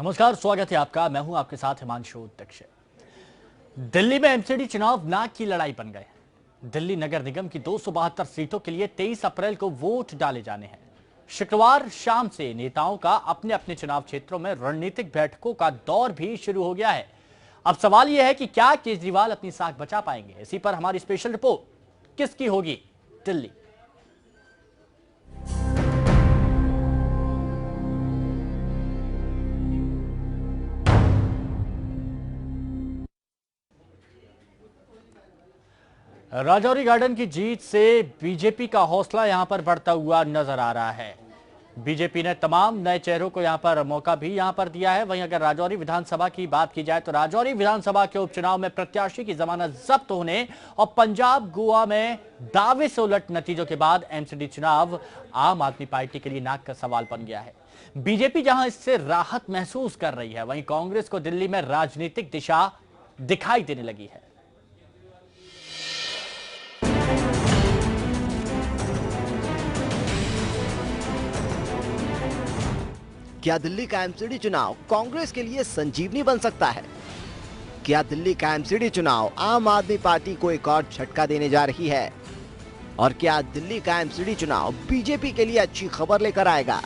नमस्कार, स्वागत है आपका। मैं हूं आपके साथ हिमांशु दीक्षित। दिल्ली में एमसीडी चुनाव नाक की लड़ाई बन गए। दिल्ली नगर निगम की 272 सीटों के लिए 23 अप्रैल को वोट डाले जाने हैं। शुक्रवार शाम से नेताओं का अपने अपने चुनाव क्षेत्रों में रणनीतिक बैठकों का दौर भी शुरू हो गया है। अब सवाल यह है कि क्या केजरीवाल अपनी साख बचा पाएंगे। इसी पर हमारी स्पेशल रिपोर्ट, किसकी होगी दिल्ली। राजौरी गार्डन की जीत से बीजेपी का हौसला यहां पर बढ़ता हुआ नजर आ रहा है। बीजेपी ने तमाम नए चेहरों को यहां पर मौका भी यहां पर दिया है। वहीं अगर राजौरी विधानसभा की बात की जाए तो राजौरी विधानसभा के उपचुनाव में प्रत्याशी की जमानत जब्त होने और पंजाब गोवा में दावे से उलट नतीजों के बाद एमसीडी चुनाव आम आदमी पार्टी के लिए नाक का सवाल बन गया है। बीजेपी जहां इससे राहत महसूस कर रही है, वहीं कांग्रेस को दिल्ली में राजनीतिक दिशा दिखाई देने लगी है। क्या दिल्ली का एमसीडी चुनाव कांग्रेस के लिए संजीवनी बन सकता है? क्या दिल्ली का एमसीडी चुनाव आम आदमी पार्टी को एक और झटका देने जा रही है? और क्या दिल्ली का एमसीडी चुनाव बीजेपी के लिए अच्छी खबर लेकर आएगा?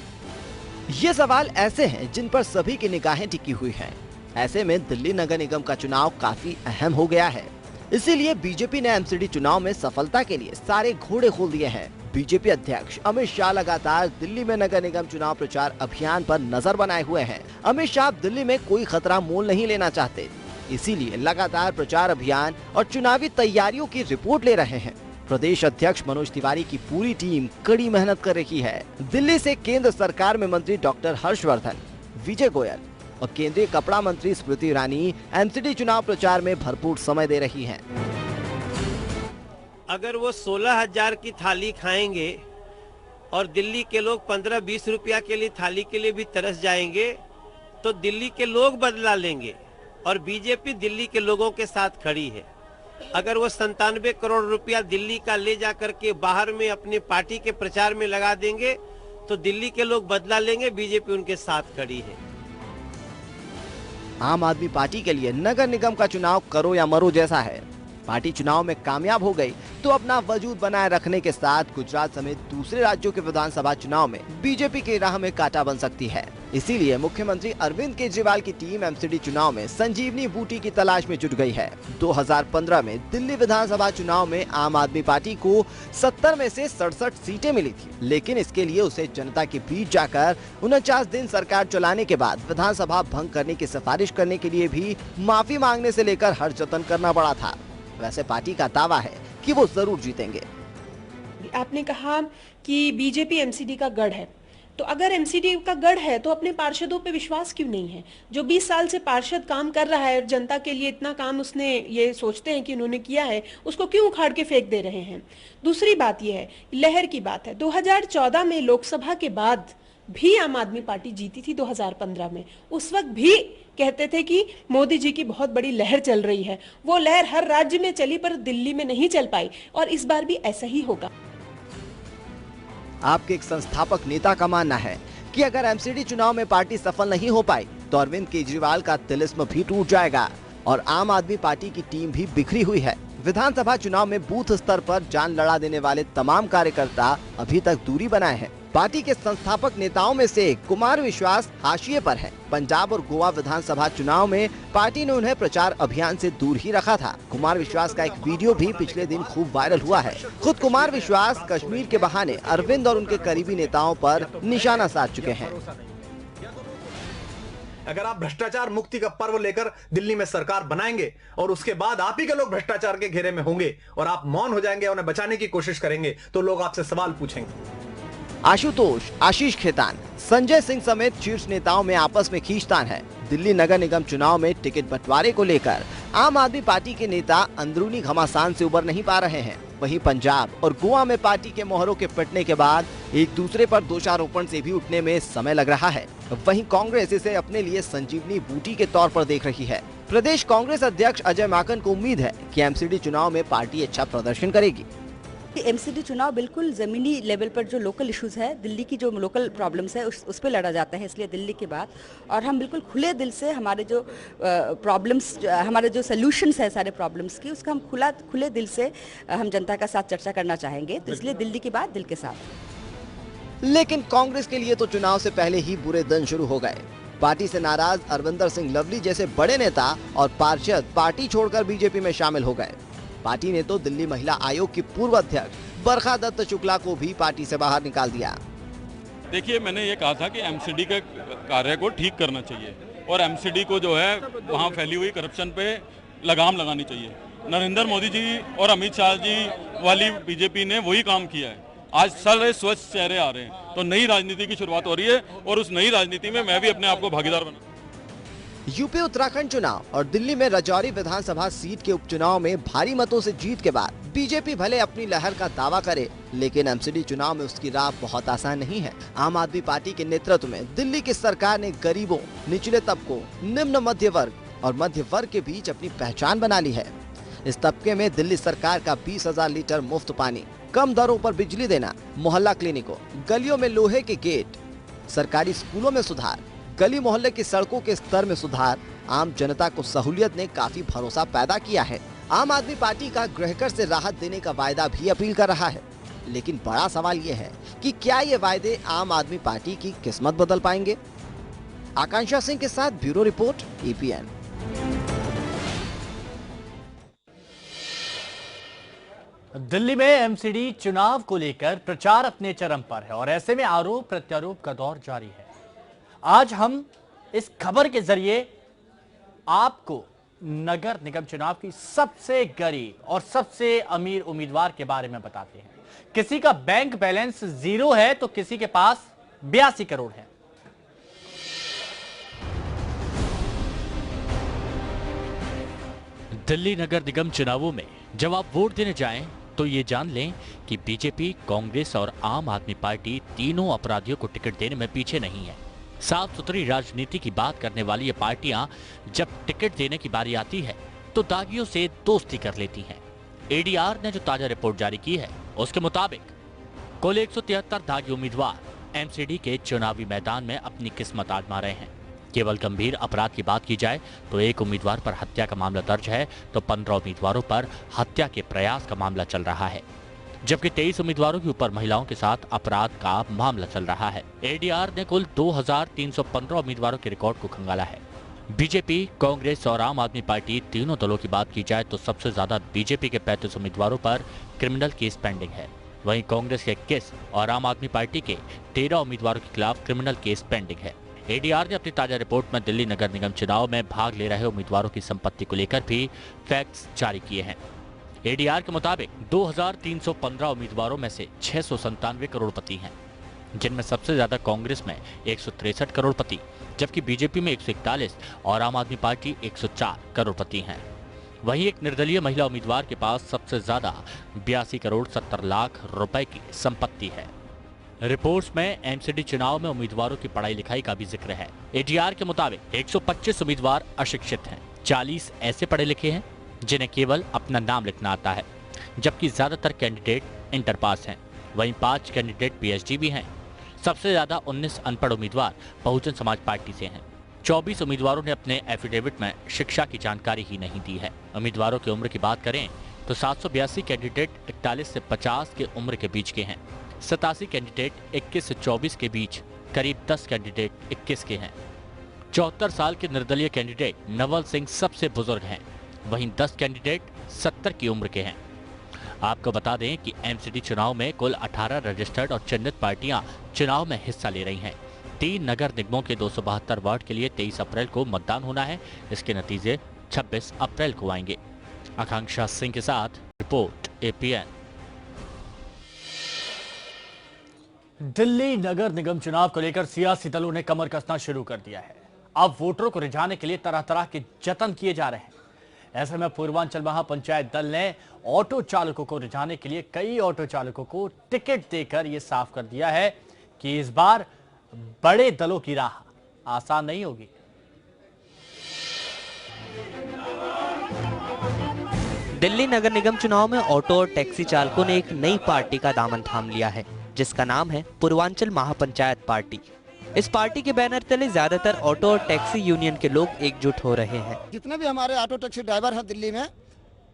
ये सवाल ऐसे हैं जिन पर सभी की निगाहें टिकी हुई हैं। ऐसे में दिल्ली नगर निगम का चुनाव काफी अहम हो गया है। इसीलिए बीजेपी ने एमसीडी चुनाव में सफलता के लिए सारे घोड़े खोल दिए हैं। बीजेपी अध्यक्ष अमित शाह लगातार दिल्ली में नगर निगम चुनाव प्रचार अभियान पर नजर बनाए हुए हैं। अमित शाह दिल्ली में कोई खतरा मोल नहीं लेना चाहते, इसीलिए लगातार प्रचार अभियान और चुनावी तैयारियों की रिपोर्ट ले रहे हैं। प्रदेश अध्यक्ष मनोज तिवारी की पूरी टीम कड़ी मेहनत कर रही है। दिल्ली से केंद्र सरकार में मंत्री डॉक्टर हर्षवर्धन, विजय गोयल और केंद्रीय कपड़ा मंत्री स्मृति ईरानी एमसीडी चुनाव प्रचार में भरपूर समय दे रही हैं। अगर वो 16,000 की थाली खाएंगे और दिल्ली के लोग 15-20 रुपया के लिए थाली के लिए भी तरस जाएंगे तो दिल्ली के लोग बदला लेंगे और बीजेपी दिल्ली के लोगों के साथ खड़ी है। अगर वो 97 करोड़ रुपया दिल्ली का ले जाकर के बाहर में अपनी पार्टी के प्रचार में लगा देंगे तो दिल्ली के लोग बदला लेंगे, बीजेपी उनके साथ खड़ी है। आम आदमी पार्टी के लिए नगर निगम का चुनाव करो या मरो जैसा है। पार्टी चुनाव में कामयाब हो गई तो अपना वजूद बनाए रखने के साथ गुजरात समेत दूसरे राज्यों के विधानसभा चुनाव में बीजेपी की राह में कांटा बन सकती है। इसीलिए मुख्यमंत्री अरविंद केजरीवाल की टीम एमसीडी चुनाव में संजीवनी बूटी की तलाश में जुट गई है। 2015 में दिल्ली विधानसभा चुनाव में आम आदमी पार्टी को 70 में से 67 सीटें मिली थी, लेकिन इसके लिए उसे जनता के बीच जाकर 49 दिन सरकार चलाने के बाद विधानसभा भंग करने की सिफारिश करने के लिए भी माफी मांगने से लेकर हर जतन करना पड़ा था। वैसे पार्टी का दावा है कि वो जरूर जीतेंगे। आपने कहा कि बीजेपी एमसीडी का गढ़ है, तो अगर एमसीडी का गढ़ है तो अपने पार्षदों पे विश्वास क्यों नहीं है? जो 20 साल से पार्षद काम कर रहा है और जनता के लिए इतना काम उसने ये सोचते हैं कि उन्होंने किया है, उसको क्यों उखाड़ के फेंक दे रहे हैं? दूसरी बात यह है, लहर की बात है। 2014 में लोकसभा के बाद भी आम आदमी पार्टी जीती थी। 2015 में उस वक्त भी कहते थे कि मोदी जी की बहुत बड़ी लहर चल रही है। वो लहर हर राज्य में चली पर दिल्ली में नहीं चल पाई और इस बार भी ऐसा ही होगा। आपके एक संस्थापक नेता का मानना है कि अगर एमसीडी चुनाव में पार्टी सफल नहीं हो पाई तो अरविंद केजरीवाल का तिलिस्म भी टूट जाएगा और आम आदमी पार्टी की टीम भी बिखरी हुई है। विधानसभा चुनाव में बूथ स्तर पर जान लड़ा देने वाले तमाम कार्यकर्ता अभी तक दूरी बनाए हैं। पार्टी के संस्थापक नेताओं में से कुमार विश्वास हाशिए पर है। पंजाब और गोवा विधानसभा चुनाव में पार्टी ने उन्हें प्रचार अभियान से दूर ही रखा था। कुमार विश्वास का एक वीडियो भी पिछले दिन खूब वायरल हुआ है। खुद कुमार विश्वास कश्मीर के बहाने अरविंद और उनके करीबी नेताओं पर निशाना साध चुके हैं। अगर आप भ्रष्टाचार मुक्ति का पर्व लेकर दिल्ली में सरकार बनाएंगे और उसके बाद आप ही के लोग भ्रष्टाचार के घेरे में होंगे और आप मौन हो जाएंगे, उन्हें बचाने की कोशिश करेंगे, तो लोग आपसे सवाल पूछेंगे। आशुतोष, आशीष खेतान, संजय सिंह समेत शीर्ष नेताओं में आपस में खींचतान है। दिल्ली नगर निगम चुनाव में टिकट बंटवारे को लेकर आम आदमी पार्टी के नेता अंदरूनी घमासान से उबर नहीं पा रहे हैं। वहीं पंजाब और गोवा में पार्टी के मोहरों के पिटने के बाद एक दूसरे पर दोषारोपण से भी उठने में समय लग रहा है। वहीं कांग्रेस इसे अपने लिए संजीवनी बूटी के तौर पर देख रही है। प्रदेश कांग्रेस अध्यक्ष अजय माकन को उम्मीद है कि एमसीडी चुनाव में पार्टी अच्छा प्रदर्शन करेगी। एमसीडी चुनाव बिल्कुल ज़मीनी लेवल पर जो लोकल इश्यूज़ है, दिल्ली की जो लोकल प्रॉब्लम्स है उस पे लड़ा जाता है, इसलिए दिल्ली के बाद। और हम बिल्कुल खुले दिल से हमारे जो प्रॉब्लम्स, हमारे जो सल्यूशंस है सारे प्रॉब्लम्स की, उसका हम खुले दिल से हम जनता का साथ चर्चा करना चाहेंगे, तो इसलिए दिल्ली के बाद दिल के साथ। लेकिन कांग्रेस के लिए तो चुनाव से पहले ही बुरे दिन शुरू हो गए। पार्टी से नाराज अरविंदर सिंह लवली जैसे बड़े नेता और पार्षद पार्टी छोड़कर बीजेपी में शामिल हो गए। पार्टी ने तो दिल्ली महिला आयोग की पूर्व अध्यक्ष बरखा दत्त शुक्ला को भी पार्टी से बाहर निकाल दिया। देखिए, मैंने ये कहा था कि एमसीडी के कार्य को ठीक करना चाहिए और एमसीडी को जो है वहाँ फैली हुई करप्शन पे लगाम लगानी चाहिए। नरेंद्र मोदी जी और अमित शाह जी वाली बीजेपी ने वही काम किया है। आज सारे स्वच्छ चेहरे आ रहे हैं, तो नई राजनीति की शुरुआत हो रही है और उस नई राजनीति में मैं भी अपने आप को भागीदार बना। यूपी उत्तराखंड चुनाव और दिल्ली में राजौरी विधानसभा सीट के उपचुनाव में भारी मतों से जीत के बाद बीजेपी भले अपनी लहर का दावा करे, लेकिन एमसीडी चुनाव में उसकी राह बहुत आसान नहीं है। आम आदमी पार्टी के नेतृत्व में दिल्ली की सरकार ने गरीबों, निचले तबकों, निम्न मध्य वर्ग और मध्य वर्ग के बीच अपनी पहचान बना ली है। इस तबके में दिल्ली सरकार का 20,000 लीटर मुफ्त पानी, कम दरों पर बिजली देना, मोहल्ला क्लिनिकों, गलियों में लोहे के गेट, सरकारी स्कूलों में सुधार, गली मोहल्ले की सड़कों के स्तर में सुधार, आम जनता को सहूलियत ने काफी भरोसा पैदा किया है। आम आदमी पार्टी का गृहकर से राहत देने का वायदा भी अपील कर रहा है, लेकिन बड़ा सवाल ये है कि क्या ये वायदे आम आदमी पार्टी की किस्मत बदल पाएंगे। आकांक्षा सिंह के साथ ब्यूरो रिपोर्ट, EPN। दिल्ली में एमसीडी चुनाव को लेकर प्रचार अपने चरम पर है और ऐसे में आरोप प्रत्यारोप का दौर जारी है। आज हम इस खबर के जरिए आपको नगर निगम चुनाव की सबसे गरीब और सबसे अमीर उम्मीदवार के बारे में बताते हैं। किसी का बैंक बैलेंस 0 है तो किसी के पास 82 करोड़ है। दिल्ली नगर निगम चुनावों में जब आप वोट देने जाएं तो ये जान लें कि बीजेपी, कांग्रेस और आम आदमी पार्टी तीनों अपराधियों को टिकट देने में पीछे नहीं है। साफ सुथरी राजनीति की बात करने वाली ये पार्टियां जब टिकट देने की बारी आती है तो दागियों से दोस्ती कर लेती हैं। एडीआर ने जो ताजा रिपोर्ट जारी की है उसके मुताबिक कुल 173 दागी उम्मीदवार एमसीडी के चुनावी मैदान में अपनी किस्मत आजमा रहे हैं। केवल गंभीर अपराध की बात की जाए तो एक उम्मीदवार पर हत्या का मामला दर्ज है तो 15 उम्मीदवारों पर हत्या के प्रयास का मामला चल रहा है, जबकि 23 उम्मीदवारों के ऊपर महिलाओं के साथ अपराध का मामला चल रहा है। एडीआर ने कुल 2315 उम्मीदवारों के रिकॉर्ड को खंगाला है। बीजेपी, कांग्रेस और आम आदमी पार्टी तीनों दलों की बात की जाए तो सबसे ज्यादा बीजेपी के 35 उम्मीदवारों पर क्रिमिनल केस पेंडिंग है। वहीं कांग्रेस के 21 और आम आदमी पार्टी के 13 उम्मीदवारों के खिलाफ क्रिमिनल केस पेंडिंग है। एडीआर ने अपनी ताजा रिपोर्ट में दिल्ली नगर निगम चुनाव में भाग ले रहे उम्मीदवारों की संपत्ति को लेकर भी फैक्ट्स जारी किए हैं। एडीआर के मुताबिक 2315 उम्मीदवारों में से 697 करोड़पति हैं, जिनमें सबसे ज्यादा कांग्रेस में 163 करोड़पति, जबकि बीजेपी में 141 और आम आदमी पार्टी 104 करोड़पति हैं। वहीं एक निर्दलीय महिला उम्मीदवार के पास सबसे ज्यादा 82 करोड़ 70 लाख रुपए की संपत्ति है। रिपोर्ट्स में एमसीडी चुनाव में उम्मीदवारों की पढ़ाई लिखाई का भी जिक्र है। एडीआर के मुताबिक 125 उम्मीदवार अशिक्षित हैं, 40 ऐसे पढ़े लिखे हैं जिन्हें केवल अपना नाम लिखना आता है, जबकि ज्यादातर कैंडिडेट इंटर पास हैं। वहीं 5 कैंडिडेट पीएचडी भी हैं। सबसे ज्यादा 19 अनपढ़ उम्मीदवार बहुजन समाज पार्टी से हैं। 24 उम्मीदवारों ने अपने एफिडेविट में शिक्षा की जानकारी ही नहीं दी है। उम्मीदवारों की उम्र की बात करें तो 782 कैंडिडेट 41 से 50 के उम्र के बीच के हैं। 87 कैंडिडेट 21 से 24 के बीच, करीब 10 कैंडिडेट 21 के हैं। 74 साल के निर्दलीय कैंडिडेट नवल सिंह सबसे बुजुर्ग हैं। वहीं 10 कैंडिडेट 70 की उम्र के हैं। आपको बता दें कि एमसीडी चुनाव में कुल 18 रजिस्टर्ड और चिन्हित पार्टियां चुनाव में हिस्सा ले रही हैं। 3 नगर निगमों के 272 वार्ड के लिए 23 अप्रैल को मतदान होना है। इसके नतीजे 26 अप्रैल को आएंगे। आकांक्षा सिंह के साथ रिपोर्ट, APN। दिल्ली नगर निगम चुनाव को लेकर सियासी दलों ने कमर कसना शुरू कर दिया है। अब वोटरों को रिझाने के लिए तरह तरह के जतन किए जा रहे हैं। ऐसे में पूर्वांचल महापंचायत दल ने ऑटो चालकों को रिझाने के लिए कई ऑटो चालकों को टिकट देकर यह साफ कर दिया है कि इस बार बड़े दलों की राह आसान नहीं होगी। दिल्ली नगर निगम चुनाव में ऑटो और टैक्सी चालकों ने एक नई पार्टी का दामन थाम लिया है, जिसका नाम है पूर्वांचल महापंचायत पार्टी। इस पार्टी के बैनर तले ज्यादातर ऑटो और टैक्सी यूनियन के लोग एकजुट हो रहे हैं। जितने भी हमारे ऑटो टैक्सी ड्राइवर हैं दिल्ली में,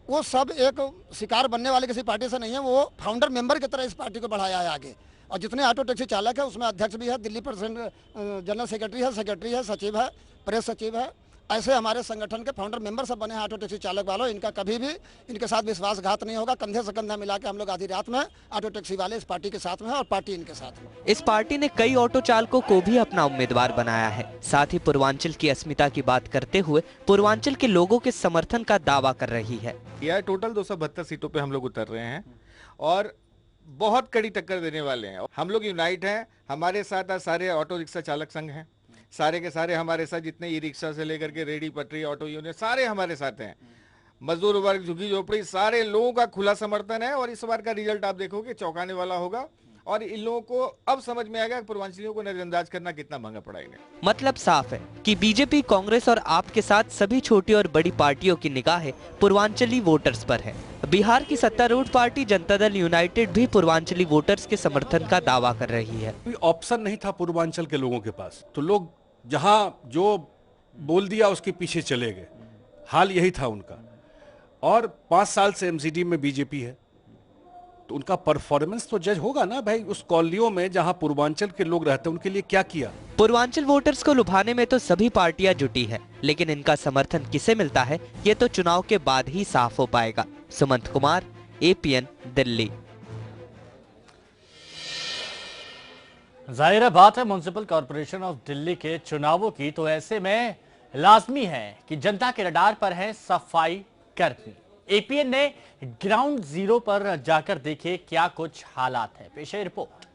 वो सब एक शिकार बनने वाले किसी पार्टी से नहीं है, वो फाउंडर मेंबर की तरह इस पार्टी को बढ़ाया है आगे। और जितने ऑटो टैक्सी चालक है उसमें अध्यक्ष भी है, दिल्ली प्रेसिडेंट जनरल सेक्रेटरी है, सचिव है, प्रेस सचिव है। ऐसे हमारे संगठन के फाउंडर मेंबर सब बने हैं ऑटो टैक्सी चालक वालों। इनका कभी भी इनके साथ विश्वासघात नहीं होगा। कंधे से कंधा मिला के हम लोग आधी रात में ऑटो टैक्सी वाले इस पार्टी के साथ में है और पार्टी इनके साथ में। इस पार्टी ने कई ऑटो चालकों को भी अपना उम्मीदवार बनाया है। साथ ही पूर्वांचल की अस्मिता की बात करते हुए पूर्वांचल के लोगों के समर्थन का दावा कर रही है। यह टोटल 272 सीटों पे हम लोग उतर रहे हैं और बहुत कड़ी टक्कर देने वाले हैं। हम लोग यूनाइट हैं, हमारे साथ सारे ऑटो रिक्शा चालक संघ हैं, सारे के सारे हमारे साथ, जितने ई रिक्शा से लेकर के रेडी पटरी ऑटो यूनियन सारे हमारे साथ हैं। मजदूर वर्ग, झुग्गी झोपड़ी, सारे लोगों का खुला समर्थन है और इस बार का रिजल्ट आप देखोगे चौंकाने वाला होगा। और इन लोगों को अब समझ में आएगा कि पूर्वांचलियों को नजरअंदाज करना कितना महंगा पड़ा इन्हें। मतलब साफ है कि बीजेपी, कांग्रेस और आप के साथ सभी छोटी और बड़ी पार्टियों की निगाहें पूर्वांचली वोटर्स पर है। बिहार की सत्तारूढ़ पार्टी जनता दल यूनाइटेड भी पूर्वांचली वोटर्स के समर्थन का दावा कर रही है। कोई ऑप्शन नहीं था पूर्वांचल के लोगों के पास, तो लोग जहां जो बोल दिया उसके पीछे चले गए। हाल यही था उनका। और 5 साल से एमसीडी में बीजेपी है, तो उनका परफॉर्मेंस तो जज होगा ना भाई। उस कॉलोनियों में जहां पूर्वांचल के लोग रहते हैं उनके लिए क्या किया। पूर्वांचल वोटर्स को लुभाने में तो सभी पार्टियां जुटी है, लेकिन इनका समर्थन किसे मिलता है ये तो चुनाव के बाद ही साफ हो पाएगा। सुमंत कुमार, APN, दिल्ली। जाहिर बात है म्युनिसिपल कॉरपोरेशन ऑफ दिल्ली के चुनावों की, तो ऐसे में लाजमी है कि जनता के रडार पर है सफाई कर्मी। APN ने ग्राउंड जीरो पर जाकर देखे क्या कुछ हालात है। पेश है रिपोर्ट।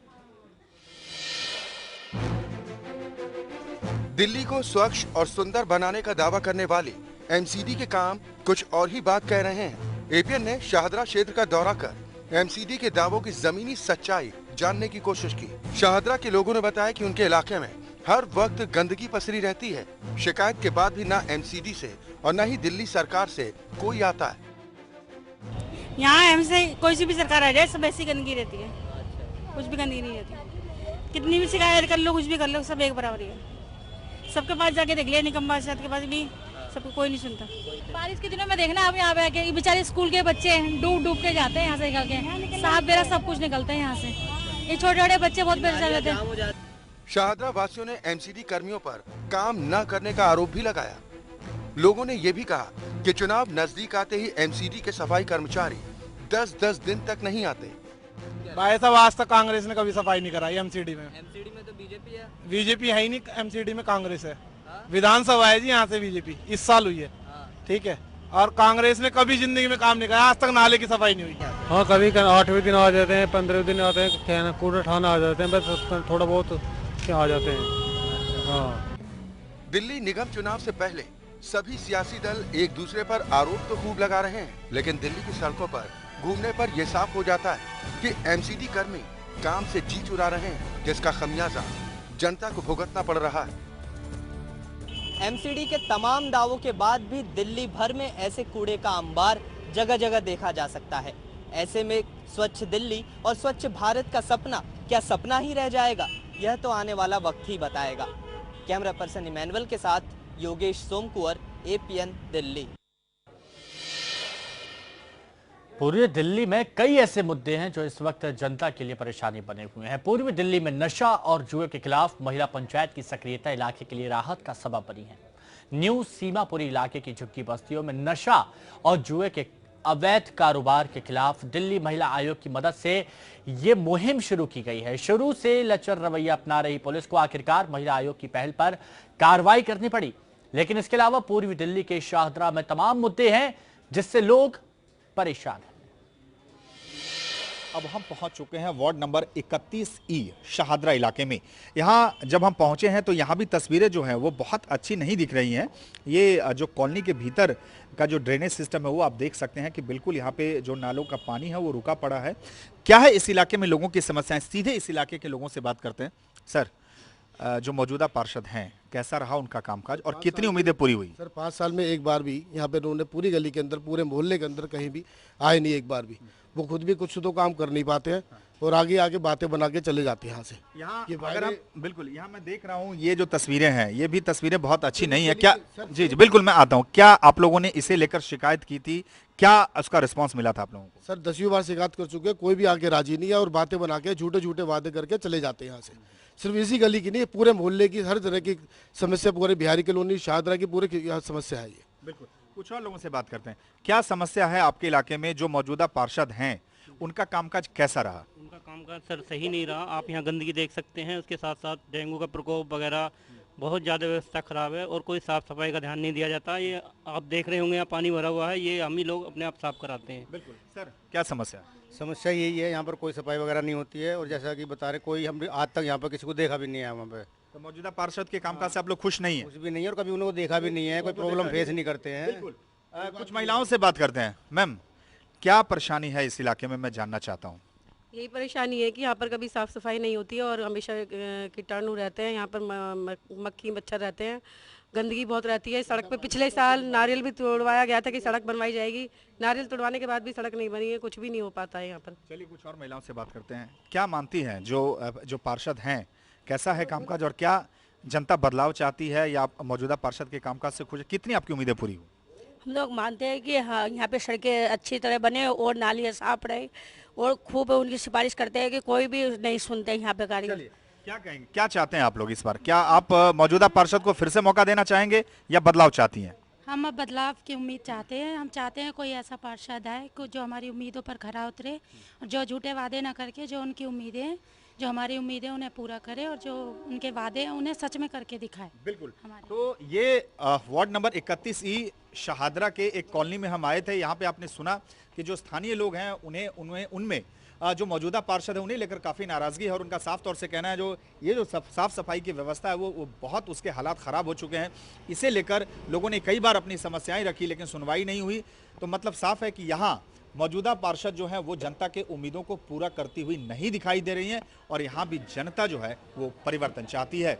दिल्ली को स्वच्छ और सुंदर बनाने का दावा करने वाले MCD के काम कुछ और ही बात कह रहे हैं। APN ने शाहदरा क्षेत्र का दौरा कर MCD के दावों की जमीनी सच्चाई जानने की कोशिश की। शाहदरा के लोगों ने बताया कि उनके इलाके में हर वक्त गंदगी पसरी रहती है। शिकायत के बाद भी ना MCD से और न ही दिल्ली सरकार से कोई आता है। यहाँ हमसे कोई सी भी सरकार आ जाए सब ऐसी गंदगी रहती है, कुछ भी गंदगी नहीं रहती। कितनी भी शिकायत कर लो, कुछ भी कर लो, सब एक बराबर ही है। सबके पास जाके देख लिया, निकम बादशाह के पास भी, सबको कोई नहीं सुनता। बारिश के दिनों में देखना अब यहाँ पे आके बेचारे स्कूल के बच्चे डूब डूब के जाते हैं यहाँ से निकल के, साफ बेरा सब कुछ निकलता है यहाँ से। ये छोटे छोटे बच्चे बहुत परेशान रहते हैं। शाहदरा वासियों ने MCD कर्मियों पर काम न करने का आरोप भी लगाया। लोगों ने ये भी कहा कि चुनाव नजदीक आते ही MCD के सफाई कर्मचारी 10-10 दिन तक नहीं आते। भाई साहब, आज तक कांग्रेस ने कभी सफाई नहीं कराई MCD में। MCD में तो बीजेपी है ही नहीं, MCD में कांग्रेस है। विधानसभा है जी, यहाँ से बीजेपी इस साल हुई है, ठीक है। और कांग्रेस ने कभी जिंदगी में काम नहीं किया, आज तक नाले की सफाई नहीं हुई। हाँ, कभी 8वें दिन आ जाते हैं, 15वें दिन आते हैं, कूड़ा उठाना आ जाते हैं, बस थोड़ा बहुत आ जाते हैं। हाँ। दिल्ली निगम चुनाव से पहले सभी सियासी दल एक दूसरे पर आरोप तो खूब लगा रहे हैं, लेकिन दिल्ली की सड़कों पर घूमने पर यह साफ हो जाता है कि MCD कर्मी काम से जी चुरा रहे हैं, जिसका खमियाजा जनता को भुगतना पड़ रहा है। MCD के तमाम दावों के बाद भी दिल्ली भर में ऐसे कूड़े का अंबार जगह जगह देखा जा सकता है। ऐसे में स्वच्छ दिल्ली और स्वच्छ भारत का सपना क्या सपना ही रह जाएगा, यह तो आने वाला वक्त ही बताएगा। कैमरा पर्सन इमैनुअल के साथ योगेश सोमकुवर, APN, दिल्ली। पूर्वी दिल्ली में कई ऐसे मुद्दे हैं जो इस वक्त जनता के लिए परेशानी बने हुए हैं। पूर्वी दिल्ली में नशा और जुए के खिलाफ महिला पंचायत की सक्रियता इलाके के लिए राहत का सबब बनी है। न्यू सीमापुरी इलाके की झुग्गी बस्तियों में नशा और जुए के अवैध कारोबार के खिलाफ दिल्ली महिला आयोग की मदद से ये मुहिम शुरू की गई है। शुरू से लचर रवैया अपना रही पुलिस को आखिरकार महिला आयोग की पहल पर कार्रवाई करनी पड़ी। लेकिन इसके अलावा पूर्वी दिल्ली के शाहदरा में तमाम मुद्दे हैं जिससे लोग परेशान हैं। अब हम पहुंच चुके हैं वार्ड नंबर 31E शाहदरा इलाके में। यहाँ जब हम पहुंचे हैं तो यहाँ भी तस्वीरें जो हैं वो बहुत अच्छी नहीं दिख रही हैं। ये जो कॉलोनी के भीतर का जो ड्रेनेज सिस्टम है वो आप देख सकते हैं कि बिल्कुल यहाँ पे जो नालों का पानी है वो रुका पड़ा है। क्या है इस इलाके में लोगों की समस्याएं, सीधे इस इलाके के लोगों से बात करते हैं। सर, जो मौजूदा पार्षद हैं कैसा रहा उनका कामकाज और कितनी उम्मीदें पूरी हुई? सर 5 साल में एक बार भी यहाँ पे उन्होंने पूरी गली के अंदर, पूरे मोहल्ले के अंदर कहीं भी आए नहीं एक बार भी। वो खुद भी कुछ तो काम कर नहीं पाते हैं और आगे आगे बातें बना के चले जाते हैं यहाँ से। यहाँ अगर हम बिल्कुल यहाँ मैं देख रहा हूँ ये जो तस्वीरें हैं ये भी तस्वीरें बहुत अच्छी नहीं है क्या? जी जी बिल्कुल मैं आता हूँ। क्या आप लोगों ने इसे लेकर शिकायत की थी? क्या उसका रिस्पांस मिला था आप लोगों को? सर 10वीं बार शिकायत कर चुके हैं, कोई भी आके राजी नहीं है और बातें बना के झूठे झूठे वादे करके चले जाते हैं यहाँ से। सिर्फ इसी गली की नहीं, पूरे मोहल्ले की हर तरह की समस्या, पूरे बिहारी कॉलोनी शाहदरा की पूरी समस्या है ये। बिल्कुल, कुछ और लोगों से बात करते हैं। क्या समस्या है आपके इलाके में? जो मौजूदा पार्षद हैं उनका कामकाज कैसा रहा? उनका कामकाज सर सही नहीं रहा। आप यहाँ गंदगी देख सकते हैं, उसके साथ साथ डेंगू का प्रकोप वगैरह, बहुत ज़्यादा व्यवस्था खराब है और कोई साफ़ सफाई का ध्यान नहीं दिया जाता। ये आप देख रहे होंगे यहाँ पानी भरा हुआ है, ये हम ही लोग अपने आप साफ कराते हैं। बिल्कुल सर, क्या समस्या? समस्या यही है, यहाँ पर कोई सफाई वगैरह नहीं होती है और जैसा कि बता रहे कोई हम आज तक यहाँ पर किसी को देखा भी नहीं है। वहाँ पे तो मौजूदा पार्षद के कामकाज से आप लोग खुश नहीं है? कुछ भी नहीं है और कभी उनको देखा भी नहीं है, कोई प्रॉब्लम फेस नहीं करते हैं। कुछ महिलाओं से बात करते हैं। मैम, क्या परेशानी है इस इलाके में, मैं जानना चाहता हूँ। यही परेशानी है कि यहाँ पर कभी साफ़ सफाई नहीं होती है और हमेशा कीटाणु रहते हैं यहाँ पर, मक्खी मच्छर रहते हैं, गंदगी बहुत रहती है। सड़क पे पिछले साल नारियल भी तोड़वाया गया था कि सड़क बनवाई जाएगी, नारियल तोड़वाने के बाद भी सड़क नहीं बनी है, कुछ भी नहीं हो पाता है यहाँ पर। चलिए कुछ और महिलाओं से बात करते हैं। क्या मानती हैं जो पार्षद हैं, कैसा है कामकाज और क्या जनता बदलाव चाहती है या मौजूदा पार्षद के कामकाज से खुश? कितनी आपकी उम्मीदें पूरी हुई? हम लोग मानते हैं कि हाँ यहाँ पे सड़कें अच्छी तरह बने और नालियाँ साफ रहे और खूब उनकी सिफारिश करते हैं कि कोई भी नहीं सुनते यहाँ पे कारीगर। क्या कहेंगे, क्या चाहते हैं आप लोग इस बार? क्या आप मौजूदा पार्षद को फिर से मौका देना चाहेंगे या बदलाव चाहती हैं? हम अब बदलाव की उम्मीद चाहते हैं। हम चाहते हैं कोई ऐसा पार्षद आए जो हमारी उम्मीदों पर खरा उतरे, जो झूठे वादे ना करके जो उनकी उम्मीदें हैं, जो हमारी उम्मीदें उन्हें पूरा करे और जो उनके वादे हैं उन्हें सच में करके दिखाए। बिल्कुल। तो ये वार्ड नंबर 31E शाहदरा के एक कॉलोनी में हम आए थे। यहाँ पे आपने सुना कि जो स्थानीय लोग हैं उनमें जो मौजूदा पार्षद है उन्हें लेकर काफ़ी नाराज़गी है और उनका साफ तौर से कहना है जो साफ सफाई की व्यवस्था है वो बहुत उसके हालात ख़राब हो चुके हैं। इसे लेकर लोगों ने कई बार अपनी समस्याएं रखी लेकिन सुनवाई नहीं हुई। तो मतलब साफ है कि यहाँ मौजूदा पार्षद जो है वो जनता के उम्मीदों को पूरा करती हुई नहीं दिखाई दे रही है और यहाँ भी जनता जो है वो परिवर्तन चाहती है।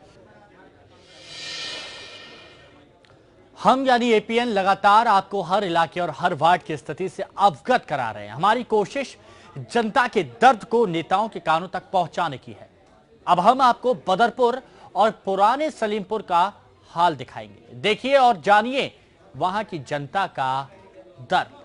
हम यानी एपीएन लगातार आपको हर इलाके और हर वार्ड की स्थिति से अवगत करा रहे हैं। हमारी कोशिश जनता के दर्द को नेताओं के कानों तक पहुंचाने की है। अब हम आपको बदरपुर और पुराने सलीमपुर का हाल दिखाएंगे। देखिए और जानिए वहां की जनता का दर्द।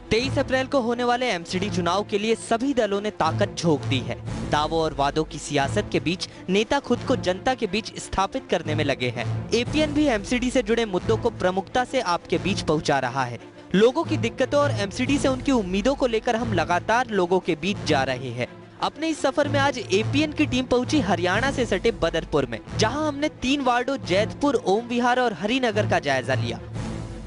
23 अप्रैल को होने वाले एमसीडी चुनाव के लिए सभी दलों ने ताकत झोंक दी है। दावों और वादों की सियासत के बीच नेता खुद को जनता के बीच स्थापित करने में लगे हैं। एपीएन भी एमसीडी से जुड़े मुद्दों को प्रमुखता से आपके बीच पहुंचा रहा है। लोगों की दिक्कतों और एमसीडी से उनकी उम्मीदों को लेकर हम लगातार लोगों के बीच जा रहे हैं। अपने इस सफर में आज एपीएन की टीम पहुंची हरियाणा से सटे बदरपुर में, जहां हमने 3 वार्डों जैतपुर, ओम विहार और हरिनगर का जायजा लिया।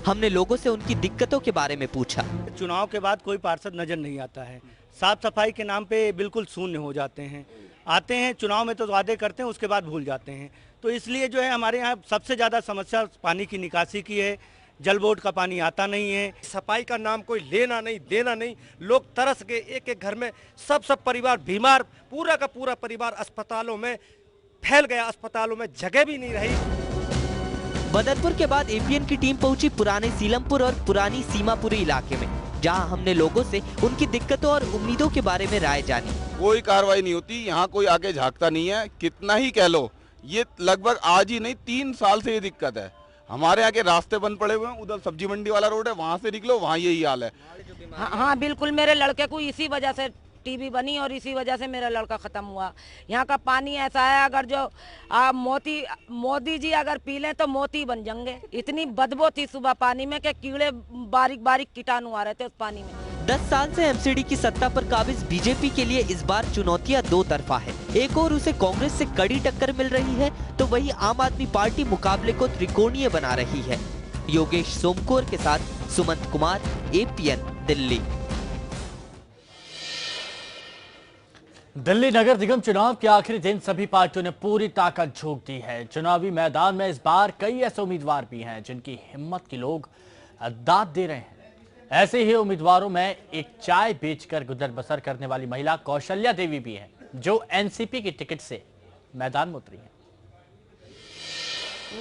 हमने लोगों से उनकी दिक्कतों के बारे में पूछा। चुनाव के बाद कोई पार्षद नजर नहीं आता है, साफ सफाई के नाम पे बिल्कुल शून्य हो जाते हैं। आते हैं चुनाव में तो वादे करते हैं, उसके बाद भूल जाते हैं। तो इसलिए जो है हमारे यहाँ सबसे ज़्यादा समस्या पानी की निकासी की है। जल बोर्ड का पानी आता नहीं है। सफाई का नाम कोई लेना नहीं देना नहीं, लोग तरस के एक एक घर में सब परिवार बीमार, पूरा का पूरा परिवार अस्पतालों में फैल गया, अस्पतालों में जगह भी नहीं रही। बदरपुर के बाद एपीएन की टीम पहुंची पुराने सीलमपुर और पुरानी सीमापुरी इलाके में, जहां हमने लोगों से उनकी दिक्कतों और उम्मीदों के बारे में राय जानी। कोई कार्रवाई नहीं होती, यहाँ कोई आके झांकता नहीं है। कितना ही कह लो, ये लगभग आज ही नहीं 3 साल से ये दिक्कत है। हमारे यहाँ के रास्ते बंद पड़े हुए हैं, उधर सब्जी मंडी वाला रोड है, वहाँ से निकलो वहाँ यही हाल है। हाँ बिल्कुल, मेरे लड़के को इसी वजह से टीबी बनी और इसी वजह से मेरा लड़का खत्म हुआ। यहाँ का पानी ऐसा है, अगर जो मोदी जी अगर पी लें तो मोती बन जाएंगे। इतनी बदबू थी सुबह पानी में कि कीड़े बारीक बारीक कीटाणु आ रहे थे उस पानी में। 10 साल से एमसीडी की सत्ता पर काबिज बीजेपी के लिए इस बार चुनौतियां 2 तरफा है। एक और उसे कांग्रेस से कड़ी टक्कर मिल रही है, तो वही आम आदमी पार्टी मुकाबले को त्रिकोणीय बना रही है। योगेश सोमकोर के साथ सुमंत कुमार, एपीएन, दिल्ली। दिल्ली नगर निगम चुनाव के आखिरी दिन सभी पार्टियों ने पूरी ताकत झोंक दी है। चुनावी मैदान में इस बार कई ऐसे उम्मीदवार भी हैं जिनकी हिम्मत की लोग दाद दे रहे हैं। ऐसे ही उम्मीदवारों में एक चाय बेचकर गुजर बसर करने वाली महिला कौशल्या देवी भी है। जो एनसीपी की टिकट से मैदान में उतरी हैं।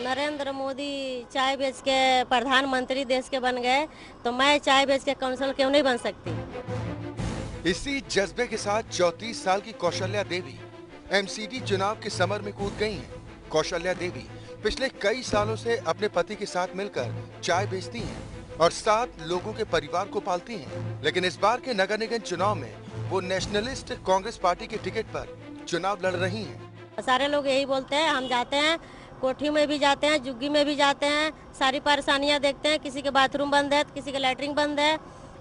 नरेंद्र मोदी चाय बेच के प्रधानमंत्री देश के बन गए, तो मैं चाय बेच के काउंसिलर क्यों नहीं बन सकती। इसी जज्बे के साथ 34 साल की कौशल्या देवी एमसीडी चुनाव के समर में कूद गई हैं। कौशल्या देवी पिछले कई सालों से अपने पति के साथ मिलकर चाय बेचती हैं और 7 लोगों के परिवार को पालती हैं। लेकिन इस बार के नगर निगम चुनाव में वो नेशनलिस्ट कांग्रेस पार्टी के टिकट पर चुनाव लड़ रही हैं। सारे लोग यही बोलते हैं, हम जाते हैं कोठी में भी जाते हैं, जुग्गी में भी जाते हैं, सारी परेशानियां देखते हैं। किसी के बाथरूम बंद है, किसी के लैट्रिन बंद है,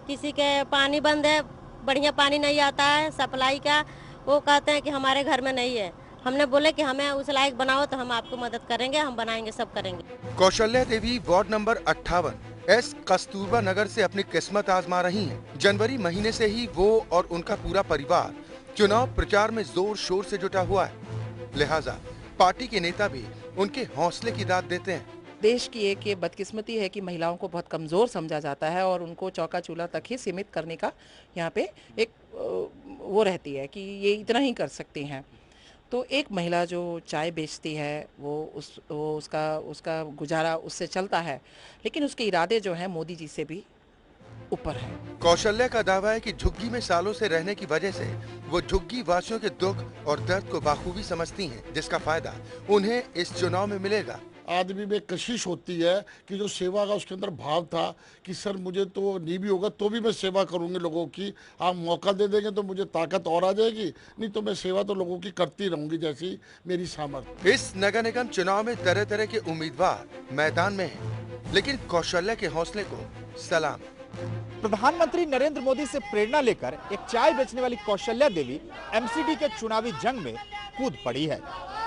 किसी के पानी बंद है, बढ़िया पानी नहीं आता है सप्लाई का। वो कहते हैं कि हमारे घर में नहीं है। हमने बोले कि हमें उस लायक बनाओ तो हम आपको मदद करेंगे, हम बनाएंगे, सब करेंगे। Kaushalya Devi ward number 58 S Kasturba नगर से अपनी किस्मत आजमा रही हैं। जनवरी महीने से ही वो और उनका पूरा परिवार चुनाव प्रचार में जोर शोर से जुटा हुआ है। लिहाजा पार्टी के नेता भी उनके हौसले की दाद देते हैं। देश की एक ये बदकिस्मती है कि महिलाओं को बहुत कमज़ोर समझा जाता है और उनको चौका चूल्हा तक ही सीमित करने का यहाँ पे एक वो रहती है कि ये इतना ही कर सकती हैं। तो एक महिला जो चाय बेचती है वो उसका गुजारा उससे चलता है, लेकिन उसके इरादे जो हैं मोदी जी से भी ऊपर है। कौशल्या का दावा है कि झुग्गी में सालों से रहने की वजह से वो झुग्गी वासियों के दुख और दर्द को बाखूबी समझती हैं, जिसका फायदा उन्हें इस चुनाव में मिलेगा। आदमी में कशिश होती है कि जो सेवा का उसके अंदर भाव था कि सर मुझे तो नहीं भी होगा तो भी मैं सेवा करूंगी लोगों की, आप मौका दे देंगे तो मुझे ताकत और आ जाएगी, नहीं तो मैं सेवा तो लोगों की करती रहूंगी जैसी मेरी सामर्थ्य। इस नगर निगम चुनाव में तरह तरह के उम्मीदवार मैदान में हैं, लेकिन कौशल्या के हौसले को सलाम। प्रधानमंत्री नरेंद्र मोदी से प्रेरणा लेकर एक चाय बेचने वाली कौशल्या देवी एमसीडी के चुनावी जंग में कूद पड़ी है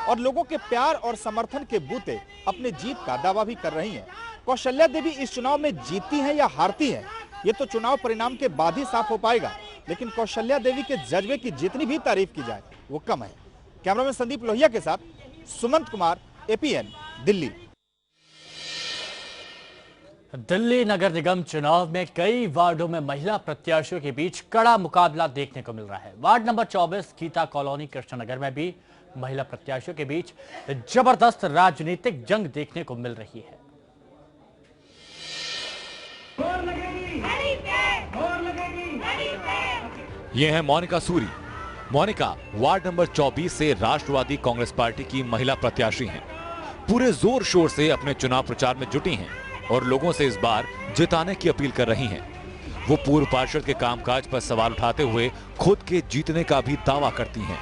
और लोगों के प्यार और समर्थन के बूते अपने जीत का दावा भी कर रही हैं। कौशल्या देवी इस चुनाव में जीतती हैं या हारती हैं, ये तो चुनाव परिणाम के बाद ही साफ हो पाएगा, लेकिन कौशल्या देवी के जज्बे की जितनी भी तारीफ की जाए वो कम है। कैमरामैन संदीप लोहिया के साथ सुमंत कुमार, एपीएन, दिल्ली। दिल्ली नगर निगम चुनाव में कई वार्डों में महिला प्रत्याशियों के बीच कड़ा मुकाबला देखने को मिल रहा है। Ward number 24 Geeta colony Krishnanagar में भी महिला प्रत्याशियों के बीच जबरदस्त राजनीतिक जंग देखने को मिल रही है। ये है मोनिका सूरी। मोनिका वार्ड नंबर 24 से राष्ट्रवादी कांग्रेस पार्टी की महिला प्रत्याशी हैं। पूरे जोर शोर से अपने चुनाव प्रचार में जुटी हैं और लोगों से इस बार जिताने की अपील कर रही हैं। वो पूर्व पार्षद के कामकाज पर सवाल उठाते हुए खुद के जीतने का भी दावा करती हैं।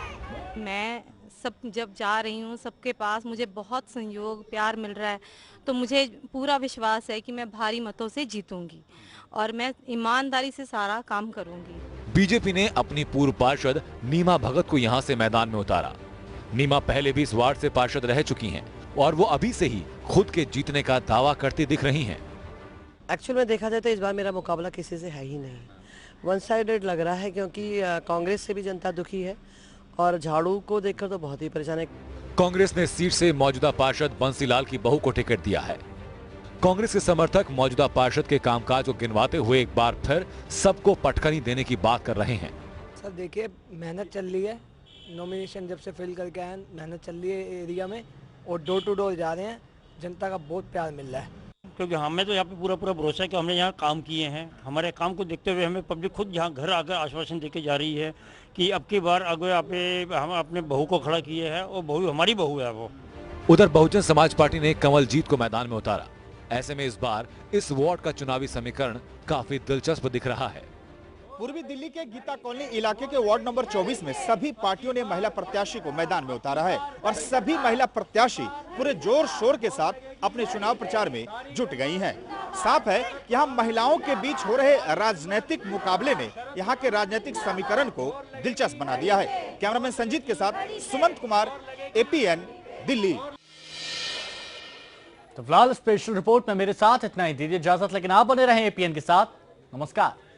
मैं सब जब जा रही हूँ सबके पास मुझे बहुत सहयोग प्यार मिल रहा है, तो मुझे पूरा विश्वास है कि मैं भारी मतों से जीतूंगी और मैं ईमानदारी से सारा काम करूंगी। बीजेपी ने अपनी पूर्व पार्षद नीमा भगत को यहां से मैदान में उतारा। नीमा पहले भी इस वार्ड से पार्षद रह चुकी हैं और वो अभी से ही खुद के जीतने का दावा करती दिख रही हैं। एक्चुअल में देखा जाए तो इस बार मेरा मुकाबला किसी से है ही नहीं, वन साइडेड लग रहा है, क्योंकि कांग्रेस से भी जनता दुखी है और झाड़ू को देखकर तो बहुत ही परेशान है। कांग्रेस ने सीट से मौजूदा पार्षद बंसीलाल की बहू को टिकट दिया है। कांग्रेस के समर्थक मौजूदा पार्षद के कामकाज को गिनवाते हुए एक बार फिर सबको पटखनी देने की बात कर रहे हैं। सर देखिए, मेहनत चल रही है, नॉमिनेशन जब से फिल करके आए मेहनत चल रही है एरिया में और डोर टू डोर जा रहे हैं, जनता का बहुत प्यार मिल रहा है। क्योंकि हमें तो यहाँ पे पूरा भरोसा है कि हमने यहाँ काम किए हैं। हमारे काम को देखते हुए हमें पब्लिक खुद यहाँ घर आकर आश्वासन देके जा रही है कि अब की बार अगर हम अपने बहू को खड़ा किए हैं और बहू हमारी बहू है वो। उधर बहुजन समाज पार्टी ने कमलजीत को मैदान में उतारा। ऐसे में इस बार इस वार्ड का चुनावी समीकरण काफी दिलचस्प दिख रहा है। पूर्वी दिल्ली के गीता कॉलोनी इलाके के वार्ड नंबर 24 में सभी पार्टियों ने महिला प्रत्याशी को मैदान में उतारा है और सभी महिला प्रत्याशी पूरे जोर शोर के साथ अपने चुनाव प्रचार में जुट गई हैं। साफ है कि यहाँ महिलाओं के बीच हो रहे राजनीतिक मुकाबले ने यहाँ के राजनीतिक समीकरण को दिलचस्प बना दिया है। कैमरामैन संजीत के साथ सुमंत कुमार, एपीएन, दिल्ली। तो फिलहाल स्पेशल रिपोर्ट में मेरे साथ इतना ही। दीजिए इजाजत, लेकिन आप बने रहें एपीएन के साथ। नमस्कार।